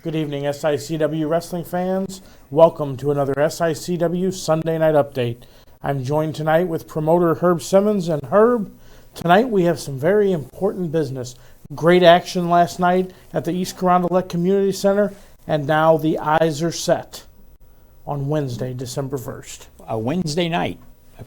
Good evening, SICW wrestling fans. Welcome to another SICW Sunday Night Update. I'm joined tonight with promoter Herb Simmons. And Herb, tonight we have some very important business. Great action last night at the East Carondelet Community Center, and now the eyes are set on Wednesday, December 1st. A Wednesday night,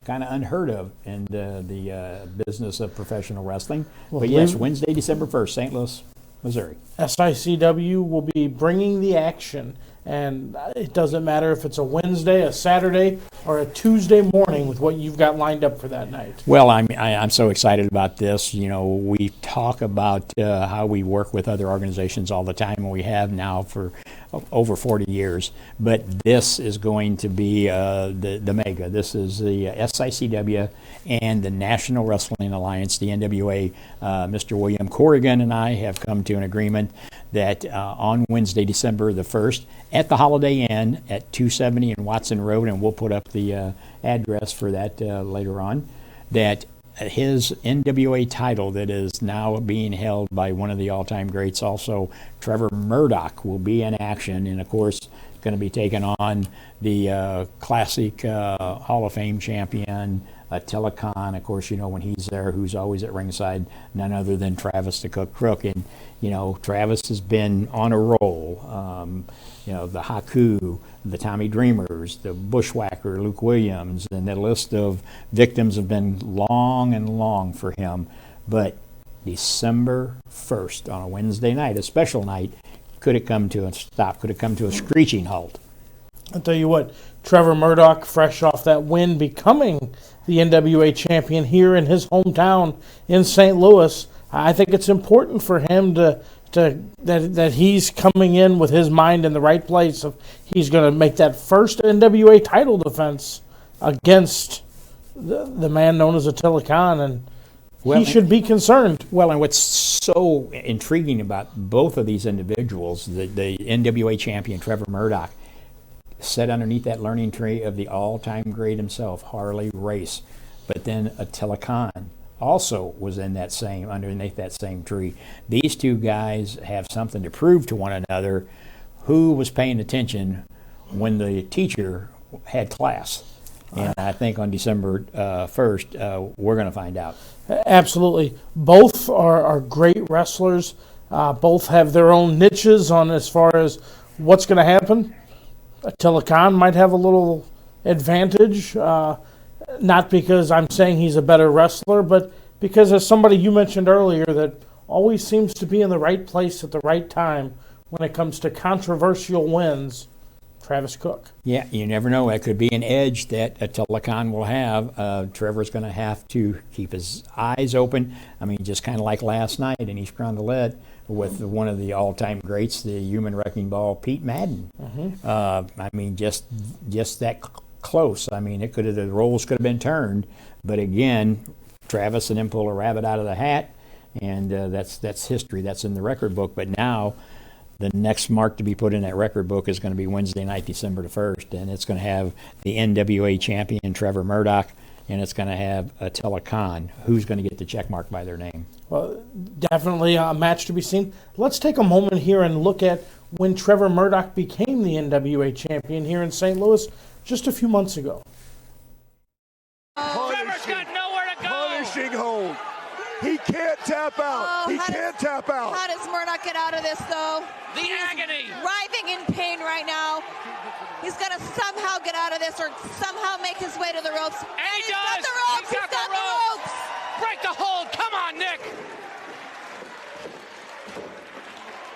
kind of unheard of in the business of professional wrestling. But yes, Wednesday, December 1st, St. Louis, Missouri. SICW will be bringing the action, and it doesn't matter if it's a Wednesday, a Saturday, or a Tuesday morning with what you've got lined up for that night. Well, I'm so excited about this. You know, we talk about how we work with other organizations all the time, and we have now for over 40 years. But this is going to be the mega. This is the SICW and the National Wrestling Alliance, the NWA. Mr. William Corrigan and I have come to an agreement that on Wednesday, December the 1st, at the Holiday Inn at 270 and Watson Road, and we'll put up the address for that later on, that his NWA title that is now being held by one of the all-time greats, also Trevor Murdoch, will be in action, and of course going to be taking on the classic Hall of Fame champion Attila Khan. Of course, you know, when he's there, who's always at ringside, none other than Travis the Cook Crook. And you know, Travis has been on a roll. You know, the Haku, the Tommy Dreamers, the Bushwhacker, Luke Williams, and the list of victims have been long and long for him. But December 1st, on a Wednesday night, a special night, could it come to a stop? Could it come to a screeching halt? I'll tell you what, Trevor Murdoch, fresh off that win, becoming the NWA champion here in his hometown in St. Louis, I think it's important for him that he's coming in with his mind in the right place. If he's going to make that first NWA title defense against the man known as Attila Khan, and he should be concerned. Well, and what's so intriguing about both of these individuals, the NWA champion Trevor Murdoch, sat underneath that learning tree of the all-time great himself, Harley Race. But then Attila Khan also was in that underneath that same tree. These two guys have something to prove to one another. Who was paying attention when the teacher had class? And I think on December 1st, we're going to find out. Absolutely. Both are great wrestlers. Both have their own niches on as far as what's going to happen. Attila Khan might have a little advantage, not because I'm saying he's a better wrestler, but because as somebody you mentioned earlier that always seems to be in the right place at the right time when it comes to controversial wins, Travis Cook. Yeah, you never know. That could be an edge that Attila Khan will have. Trevor's going to have to keep his eyes open. I mean, just kind of like last night in East Carondelet with one of the all-time greats, the human wrecking ball, Pete Madden. I mean, just that close. I mean, the roles could have been turned, but again, Travis and him pull a rabbit out of the hat, and that's history. That's in the record book. But now, the next mark to be put in that record book is going to be Wednesday night, December the 1st, and it's going to have the NWA champion Trevor Murdoch, and it's going to have Attila Khan, who's going to get the check mark by their name. Well, definitely a match to be seen. Let's take a moment here and look at when Trevor Murdoch became the NWA champion here in St. Louis just a few months ago. Trevor's got nowhere to go. Punishing hold. He can't tap out. Can't tap out. How does Murdoch get out of this, though? The agony. Writhing in pain right now. He's going to somehow get out of this or somehow make his way to the ropes. And he does. Got the ropes. He's got the ropes. Break the hold. Come on, Nick.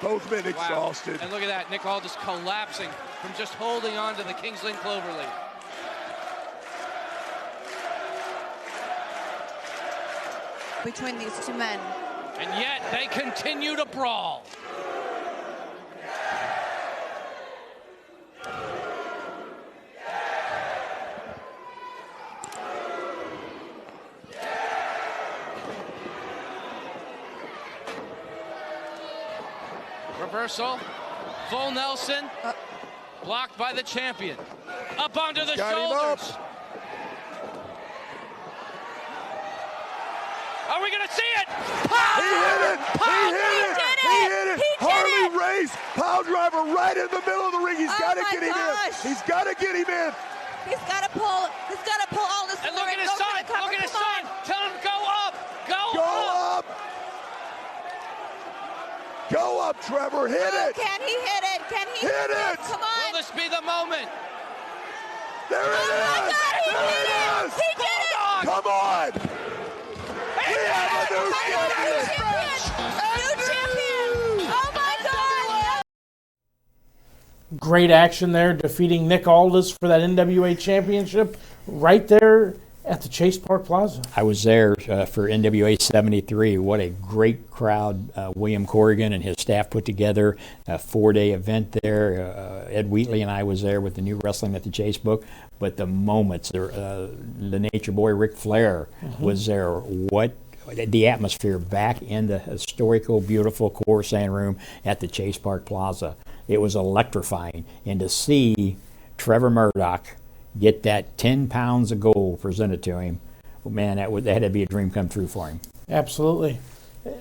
Both men exhausted. And look at that. Nick Hall just collapsing from just holding on to the Kingsland Cloverleaf. Between these two men. And yet they continue to brawl. Reversal. Full Nelson. Blocked by the champion. Up onto the shoulders. Are we going to see it? Pop! He hit it! Pop! He hit it! He did it! He did Harley it! Release. Power driver right in the middle of the ring. He's got to get him in. He's got to get him in. He's got to pull. He's got to pull all this. And look at his son. Look at his son. Tell him go up. Go up. Go up, Trevor. Hit it. Can he hit it? Can he hit it? Come on. Will this be the moment? There it is. My God, he there did it is. He did it. Come on. We have a new champion. New champion. Oh my God. Great action there, defeating Nick Aldis for that NWA championship right there at the Chase Park Plaza. I was there for NWA 73. What a great crowd William Corrigan and his staff put together. A 4-day event there. Ed Wheatley and I was there with the new Wrestling at the Chase book. But the moments, the Nature Boy Ric Flair was there. What the atmosphere back in the historical, beautiful Coruscant room at the Chase Park Plaza. It was electrifying. And to see Trevor Murdoch get that 10 pounds of gold presented to him, man, that had to be a dream come true for him. Absolutely.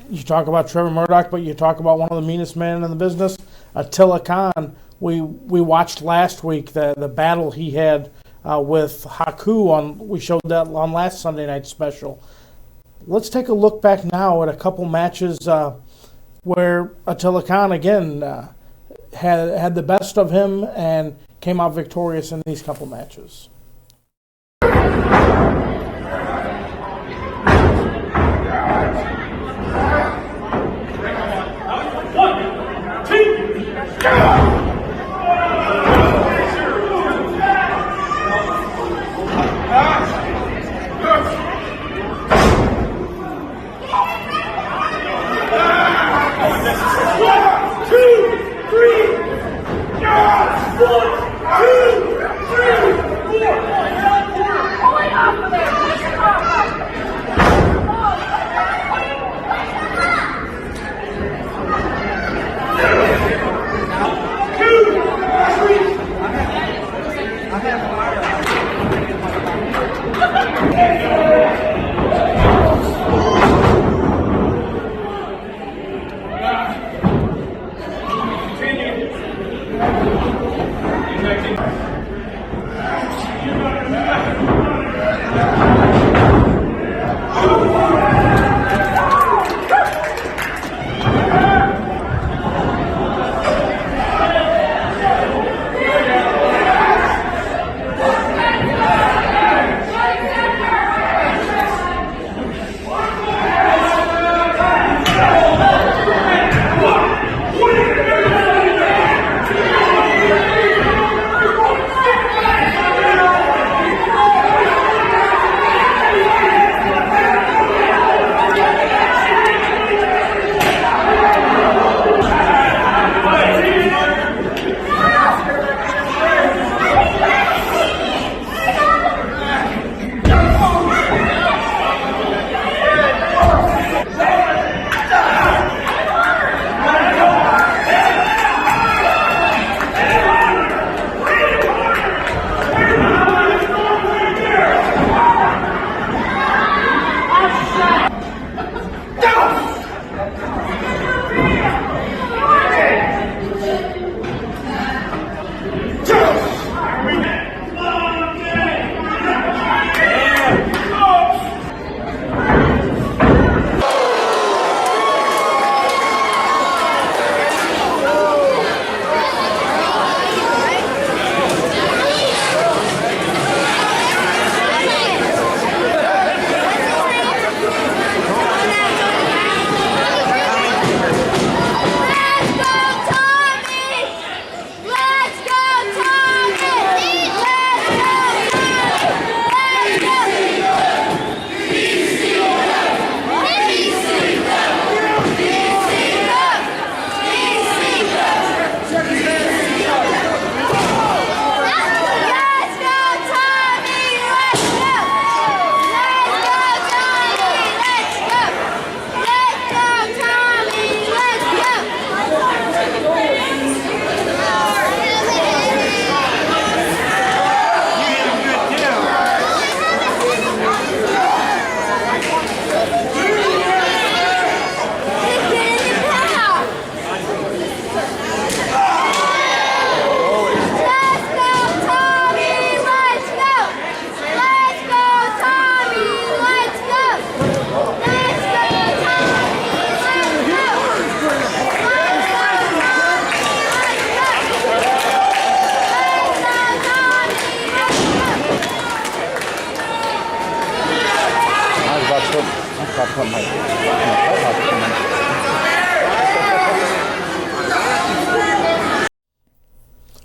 You talk about Trevor Murdoch, but you talk about one of the meanest men in the business, Attila Khan. We watched last week the battle he had with Haku we showed that on last Sunday night special. Let's take a look back now at a couple matches where Attila Khan again had the best of him and came out victorious in these couple matches.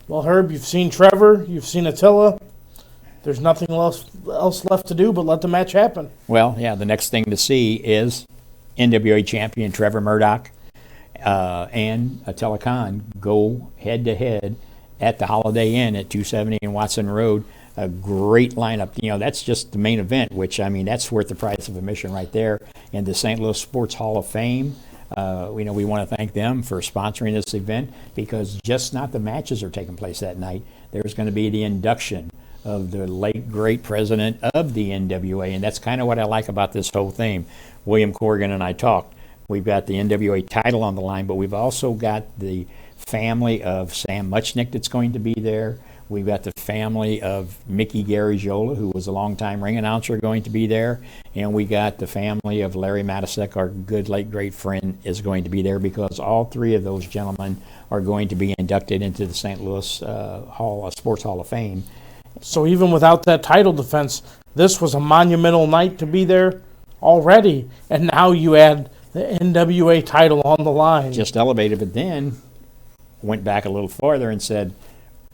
Well, Herb, you've seen Trevor, you've seen Attila. There's nothing else left to do but let the match happen. Well, yeah, the next thing to see is NWA champion Trevor Murdoch and Attila Khan go head-to-head at the Holiday Inn at 270 and Watson Road. A great lineup. You know, that's just the main event, which, I mean, that's worth the price of admission right there. And the St. Louis Sports Hall of Fame, we want to thank them for sponsoring this event, because just not the matches are taking place that night. There's going to be the induction of the late, great president of the NWA, and that's kind of what I like about this whole thing. William Corrigan and I talked. We've got the NWA title on the line, but we've also got the family of Sam Muchnick that's going to be there. We've got the family of Mickey Garagiola, who was a longtime ring announcer, going to be there. And we got the family of Larry Matisek, our good, late, great friend, is going to be there, because all three of those gentlemen are going to be inducted into the St. Louis Sports Hall of Fame. So even without that title defense, this was a monumental night to be there already. And now you add the NWA title on the line. Just elevated, but then went back a little farther and said,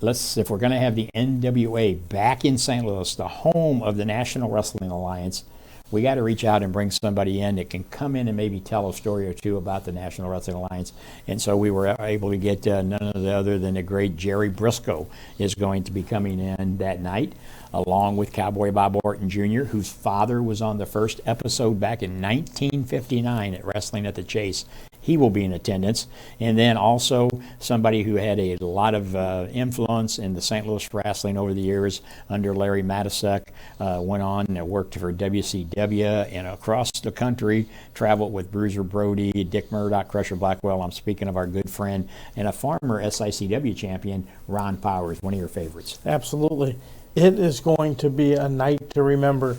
if we're going to have the NWA back in St. Louis, the home of the National Wrestling Alliance, we got to reach out and bring somebody in that can come in and maybe tell a story or two about the National Wrestling Alliance. And so we were able to get none other than the great Jerry Briscoe is going to be coming in that night, along with Cowboy Bob Orton Jr., whose father was on the first episode back in 1959 at Wrestling at the Chase. He will be in attendance. And then also somebody who had a lot of influence in the St. Louis wrestling over the years under Larry Matisek, went on and worked for WCW and across the country, traveled with Bruiser Brody, Dick Murdoch, Crusher Blackwell. I'm speaking of our good friend and a former SICW champion, Ron Powers, one of your favorites. Absolutely. It is going to be a night to remember.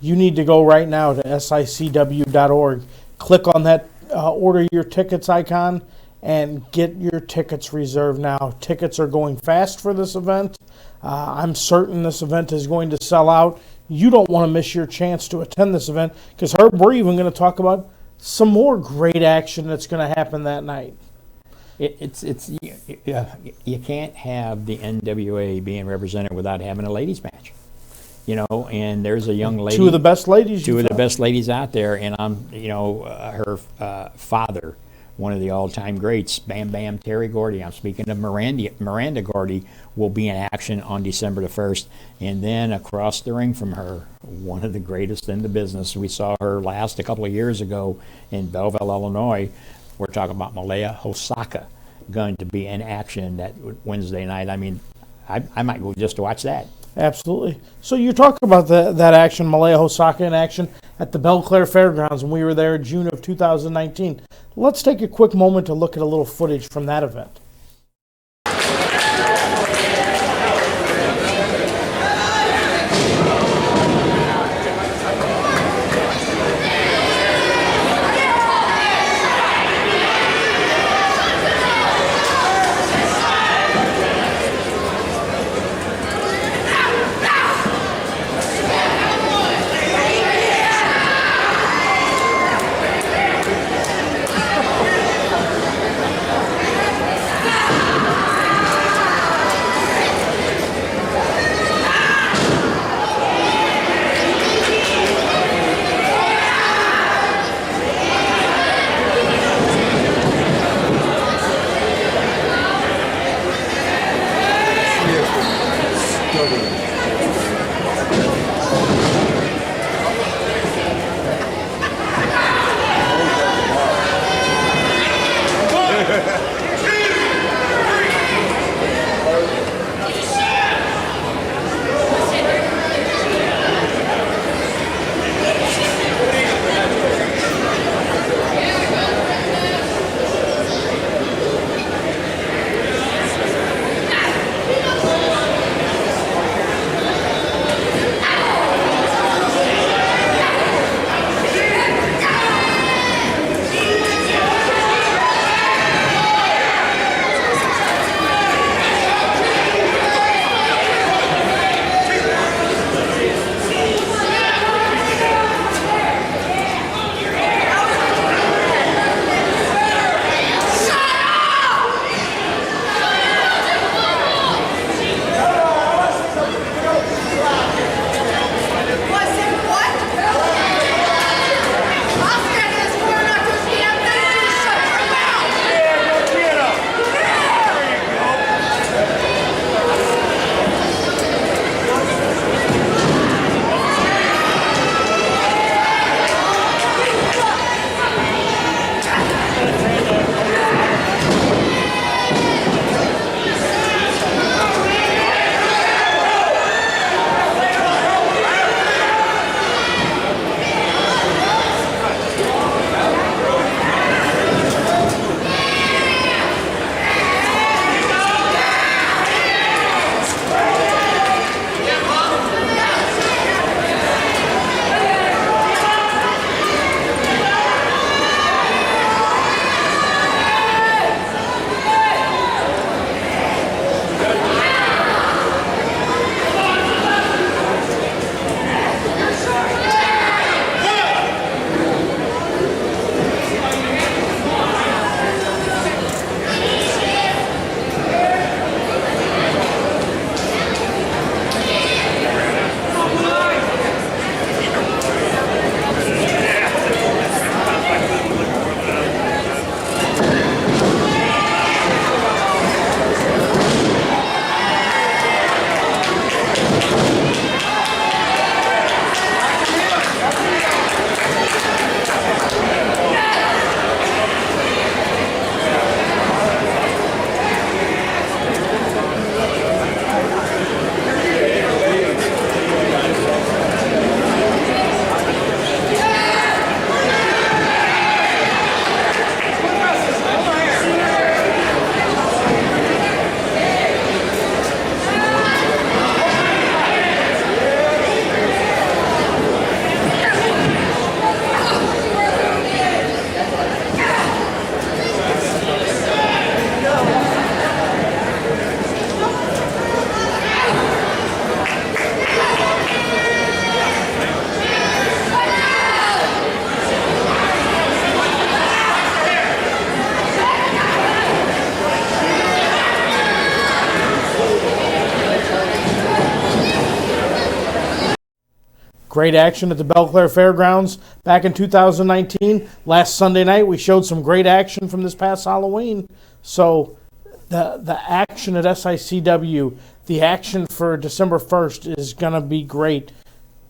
You need to go right now to SICW.org. Click on that order your tickets icon and get your tickets reserved now. Tickets are going fast for this event. I'm certain this event is going to sell out. You don't want to miss your chance to attend this event, because Herb, we're even going to talk about some more great action that's going to happen that night. You can't have the NWA being represented without having a ladies match. You know, and there's a young lady. Two of the best ladies. Two of the best ladies out there, and her father, one of the all-time greats, Bam Bam Terry Gordy. I'm speaking of Miranda Gordy, will be in action on December the 1st. And then across the ring from her, one of the greatest in the business. We saw her last a couple of years ago in Belleville, Illinois. We're talking about Malaya Hosaka going to be in action that Wednesday night. I mean, I might go just to watch that. Absolutely. So you talk about that action, Malaya Hosaka in action at the Belle Claire Fairgrounds, and we were there in June of 2019. Let's take a quick moment to look at a little footage from that event. Great action at the Belclair Fairgrounds back in 2019. Last Sunday night, we showed some great action from this past Halloween. So the action at SICW, the action for December 1st is going to be great.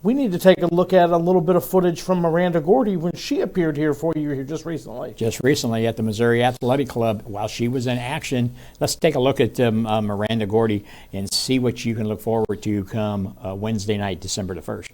We need to take a look at a little bit of footage from Miranda Gordy when she appeared here for you here just recently. Just recently at the Missouri Athletic Club, while she was in action. Let's take a look at Miranda Gordy and see what you can look forward to come Wednesday night, December the 1st.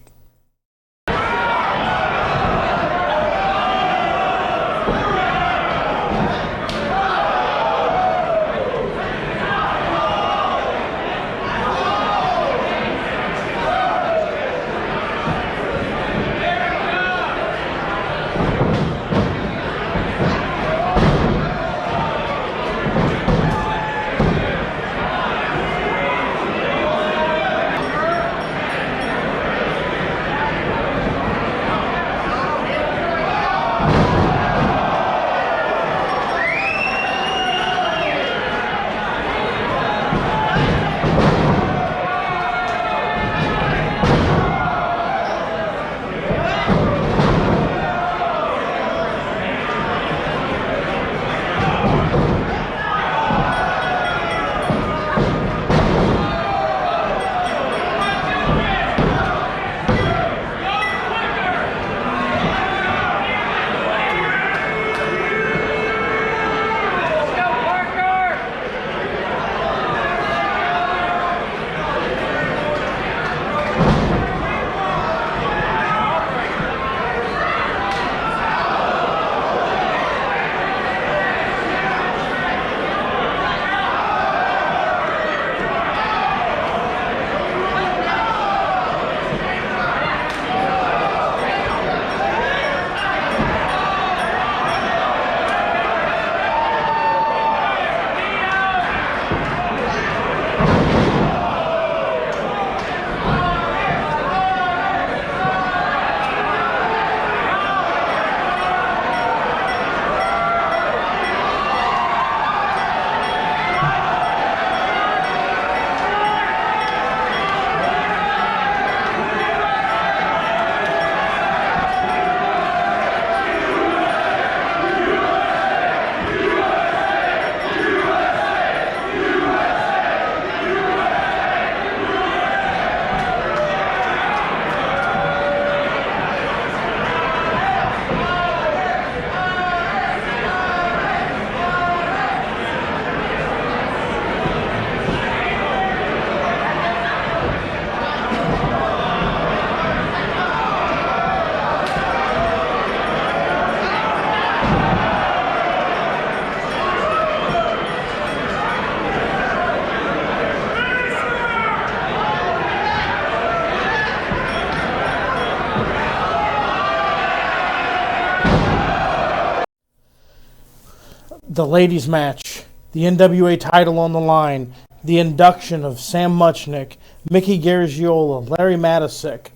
The ladies' match, the NWA title on the line, the induction of Sam Muchnick, Mickey Garagiola, Larry Matisick.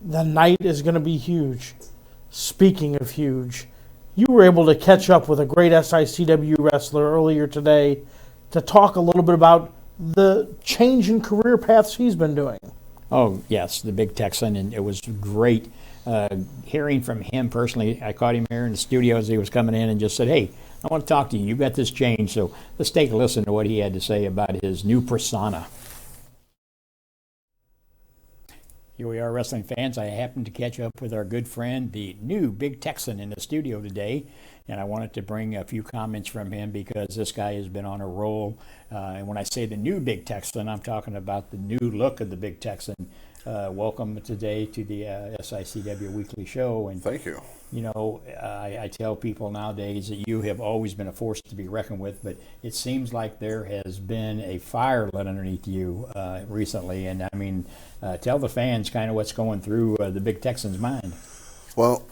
The night is going to be huge. Speaking of huge, you were able to catch up with a great SICW wrestler earlier today to talk a little bit about the change in career paths he's been doing. Oh, yes, the Big Texan, and it was great hearing from him personally. I caught him here in the studio as he was coming in and just said, hey, I want to talk to you. You've got this change. So let's take a listen to what he had to say about his new persona. Here we are, wrestling fans. I happened to catch up with our good friend, the new Big Texan, in the studio today. And I wanted to bring a few comments from him because this guy has been on a roll. And when I say the new Big Texan, I'm talking about the new look of the Big Texan. Welcome today to the SICW Weekly Show. And thank you. You know, I tell people nowadays that you have always been a force to be reckoned with, but it seems like there has been a fire lit underneath you recently. And I mean, tell the fans kind of what's going through the Big Texan's mind. Well,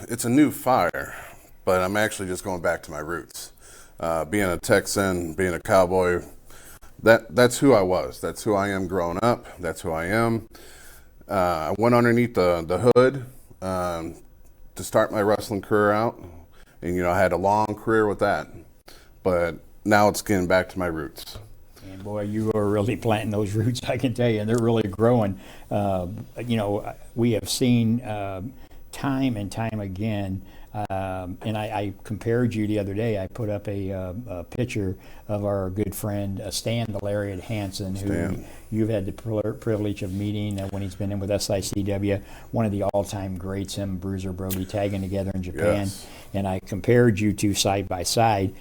it's a new fire, but I'm actually just going back to my roots. Being a Texan, being a cowboy, that's who I was. That's who I am growing up. That's who I am. I went underneath the hood to start my wrestling career out. And, you know, I had a long career with that. But now it's getting back to my roots. And boy, you are really planting those roots, I can tell you, and they're really growing. We have seen time and time again, and I compared you the other day. I put up a picture of our good friend Stan the Lariat Hansen, who you've had the privilege of meeting when he's been in with SICW, one of the all-time greats, him and Bruiser Brody tagging together in Japan. Yes. And I compared you two side by side.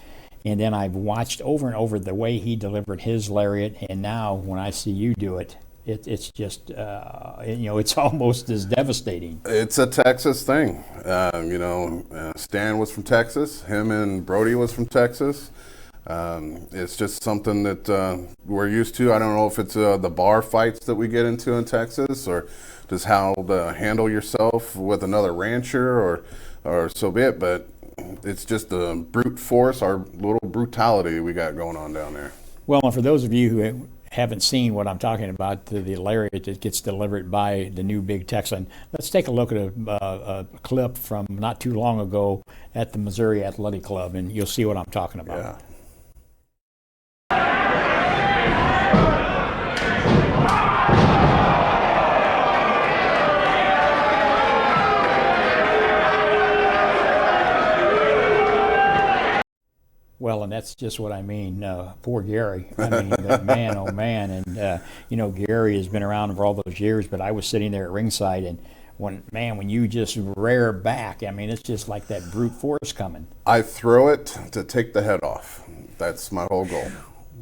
And then I've watched over and over the way he delivered his lariat, and now when I see you do it, it's just, it's almost as devastating. It's a Texas thing. Stan was from Texas. Him and Brody was from Texas. It's just something that we're used to. I don't know if it's the bar fights that we get into in Texas, or just how to handle yourself with another rancher, or so be it. But it's just the brute force, our little brutality we got going on down there. Well, and for those of you who haven't seen what I'm talking about, the lariat that gets delivered by the new Big Texan, let's take a look at a clip from not too long ago at the Missouri Athletic Club, and you'll see what I'm talking about. Yeah. Well, and that's just what I mean. Poor Gary. I mean, man, oh man. And, Gary has been around for all those years, but I was sitting there at ringside, and when you just rear back, I mean, it's just like that brute force coming. I throw it to take the head off. That's my whole goal.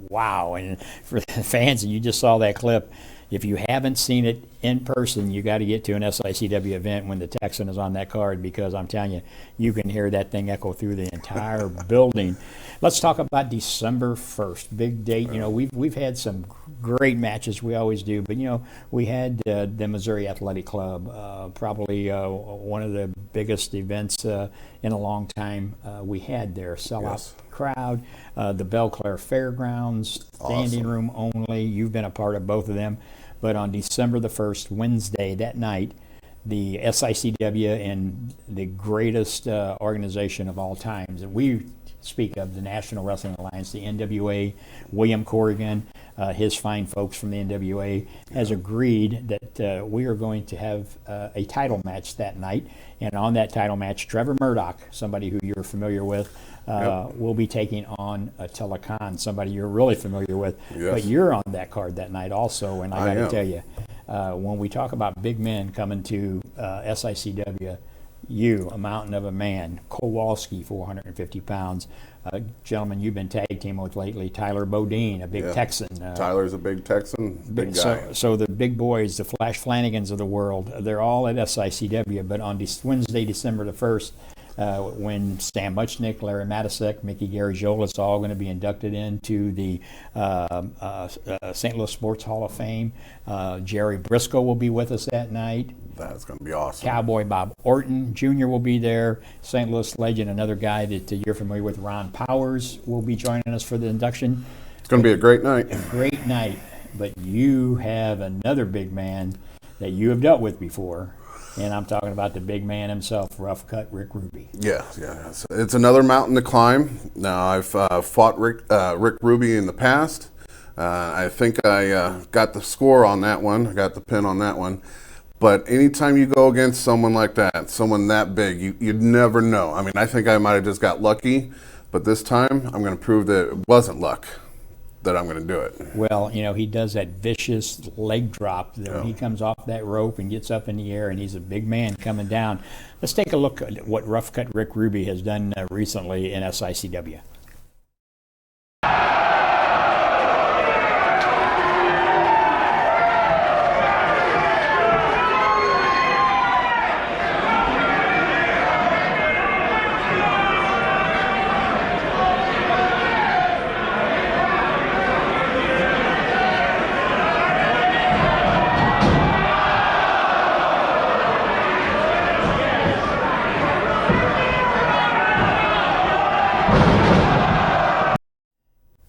Wow. And for the fans, and you just saw that clip, if you haven't seen it in person, you got to get to an SICW event when the Texan is on that card, because I'm telling you, you can hear that thing echo through the entire building. Let's talk about December 1st, big date. We've had some great matches, we always do, but we had the Missouri Athletic Club, probably one of the biggest events in a long time. We had there, sellout crowd, the Belle Claire Fairgrounds, standing room only. You've been a part of both of them. But on December the 1st, Wednesday, that night, the SICW and the greatest organization of all times, and we speak of the National Wrestling Alliance, the NWA, William Corrigan, his fine folks from the NWA, has agreed that we are going to have a title match that night. And on that title match, Trevor Murdoch, somebody who you're familiar with, will be taking on Attila Khan, somebody you're really familiar with. Yes. But you're on that card that night also, and I got to am. tell you, when we talk about big men coming to SICW, you, a mountain of a man, Kowalski, 450 pounds. Gentlemen, you've been tag team with lately. Tyler Bodine, a big Texan. Tyler's a big Texan, big guy. So the big boys, the Flash Flanagans of the world, they're all at SICW. But on Wednesday, December the 1st, when Stan Muchnick, Larry Matisek, Mickey Garagiola, all going to be inducted into the St. Louis Sports Hall of Fame. Jerry Briscoe will be with us that night. That's going to be awesome. Cowboy Bob Orton Jr. will be there. St. Louis legend, another guy that you're familiar with, Ron Powers, will be joining us for the induction. It's going to be a great night. A great night. But you have another big man that you have dealt with before. And I'm talking about the big man himself, Rough Cut Rick Ruby. Yeah. It's another mountain to climb. Now, I've fought Rick Ruby in the past. I think I got the score on that one. I got the pin on that one. But anytime you go against someone like that, someone that big, you'd never know. I mean, I think I might have just got lucky. But this time, I'm going to prove that it wasn't luck, that I'm going to do it. Well, he does that vicious leg drop when he comes off that rope and gets up in the air, and he's a big man coming down. Let's take a look at what Rough Cut Rick Ruby has done recently in SICW.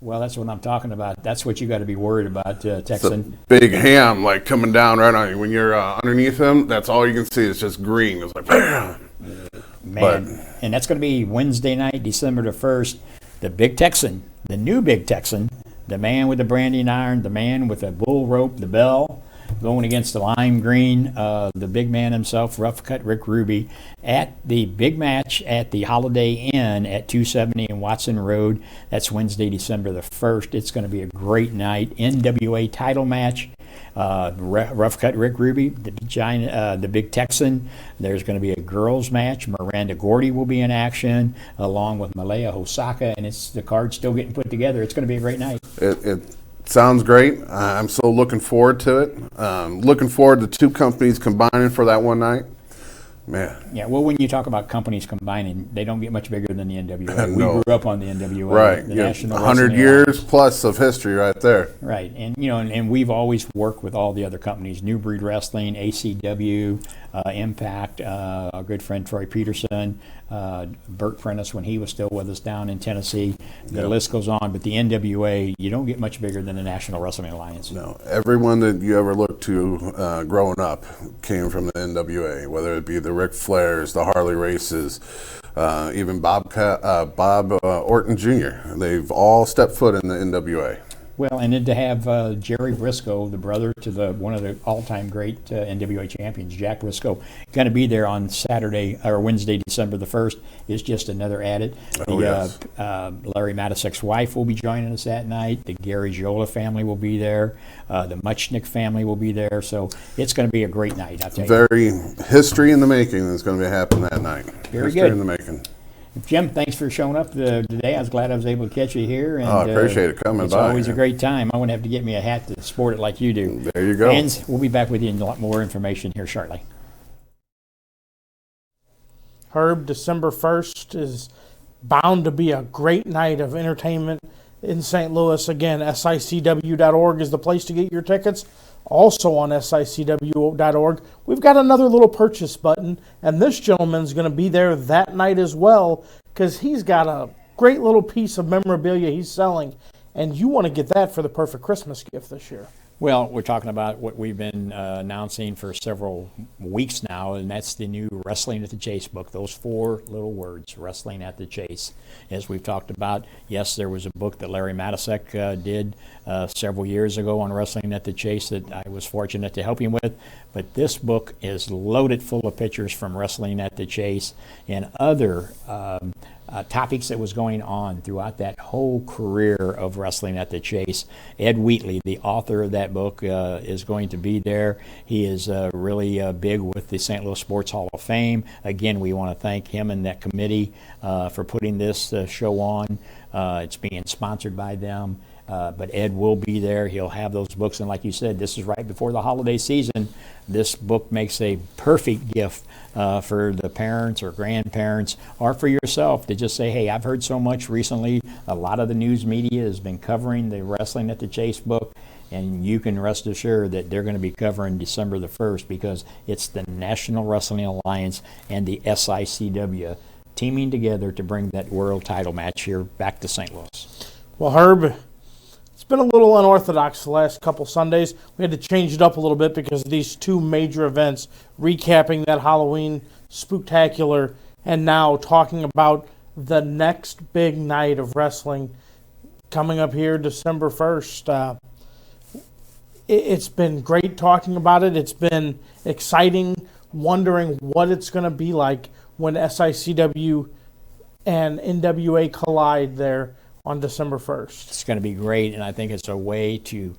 Well, that's what I'm talking about. That's what you got to be worried about, Texan. Big ham, like coming down right on you. When you're underneath him, that's all you can see. It's just green. It's like, bam. Man, and that's going to be Wednesday night, December the 1st. The Big Texan, the new Big Texan, the man with the branding iron, the man with the bull rope, the bell, going against the lime green, the big man himself, Rough Cut Rick Ruby, at the big match at the Holiday Inn at 270 and Watson Road. That's Wednesday, December the 1st. It's going to be a great night. NWA title match. Rough Cut Rick Ruby, the giant, the big Texan. There's going to be a girls match. Miranda Gordy will be in action along with Malaya Hosaka, and the card's still getting put together. It's going to be a great night. It sounds great. I'm so looking forward to it. Looking forward to two companies combining for that one night. Man. Yeah, well, when you talk about companies combining, they don't get much bigger than the NWA. No. We grew up on the NWA. Right. The Yeah. National 100 Wrestling years Alliance. plus of history right there. Right, and and we've always worked with all the other companies: New Breed Wrestling, ACW, Impact, our good friend Troy Peterson, Burt Prentice when he was still with us down in Tennessee. The list goes on, but the NWA, you don't get much bigger than the National Wrestling Alliance. No, everyone that you ever looked to growing up came from the NWA, whether it be the Ric Flairs, the Harley Races, even Bob Orton Jr. They've all stepped foot in the NWA. Well, and then to have Jerry Briscoe, the brother to one of the all-time great NWA champions, Jack Briscoe, going to be there on Saturday or Wednesday, December the 1st, is just another added. Yes. Larry Matisek's wife will be joining us that night. The Gary Jola family will be there. The Muchnick family will be there. So it's going to be a great night, I'll tell you. Very history in the making is going to be happening that night. Very history good. in the making. Jim, thanks for showing up today. I was glad I was able to catch you here. And, I appreciate it coming it's by. It's always a great time. I wouldn't have to get me a hat to sport it like you do. There you go. Fans, we'll be back with you in a lot more information here shortly. Herb, December 1st is bound to be a great night of entertainment in St. Louis. Again, SICW.org is the place to get your tickets. Also on SICW.org, we've got another little purchase button, and this gentleman's going to be there that night as well because he's got a great little piece of memorabilia he's selling, and you want to get that for the perfect Christmas gift this year. Well, we're talking about what we've been announcing for several weeks now, and that's the new Wrestling at the Chase book. Those 4 little words, Wrestling at the Chase. As we've talked about, yes, there was a book that Larry Matisek did several years ago on Wrestling at the Chase that I was fortunate to help him with. But this book is loaded full of pictures from Wrestling at the Chase and other topics that was going on throughout that whole career of Wrestling at the Chase. Ed Wheatley, the author of that book, is going to be there. He is really big with the St. Louis Sports Hall of Fame. Again, we want to thank him and that committee for putting this show on. It's being sponsored by them. But Ed will be there. He'll have those books. And like you said, this is right before the holiday season. This book makes a perfect gift for the parents or grandparents or for yourself to just say, hey, I've heard so much recently. A lot of the news media has been covering the Wrestling at the Chase book. And you can rest assured that they're going to be covering December the 1st because it's the National Wrestling Alliance and the SICW teaming together to bring that world title match here back to St. Louis. Well, Herb, it's been a little unorthodox the last couple Sundays. We had to change it up a little bit because of these 2 major events, recapping that Halloween spooktacular and now talking about the next big night of wrestling coming up here December 1st. It's been great talking about it. It's been exciting, wondering what it's going to be like when SICW and NWA collide there on December 1st. It's going to be great, and I think it's a way to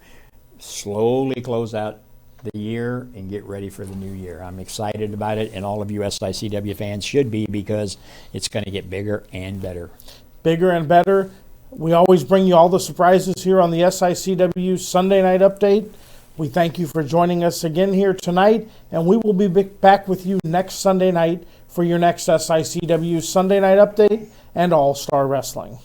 slowly close out the year and get ready for the new year. I'm excited about it, and all of you SICW fans should be because it's going to get bigger and better. Bigger and better. We always bring you all the surprises here on the SICW Sunday Night Update. We thank you for joining us again here tonight, and we will be back with you next Sunday night for your next SICW Sunday Night Update and All-Star Wrestling.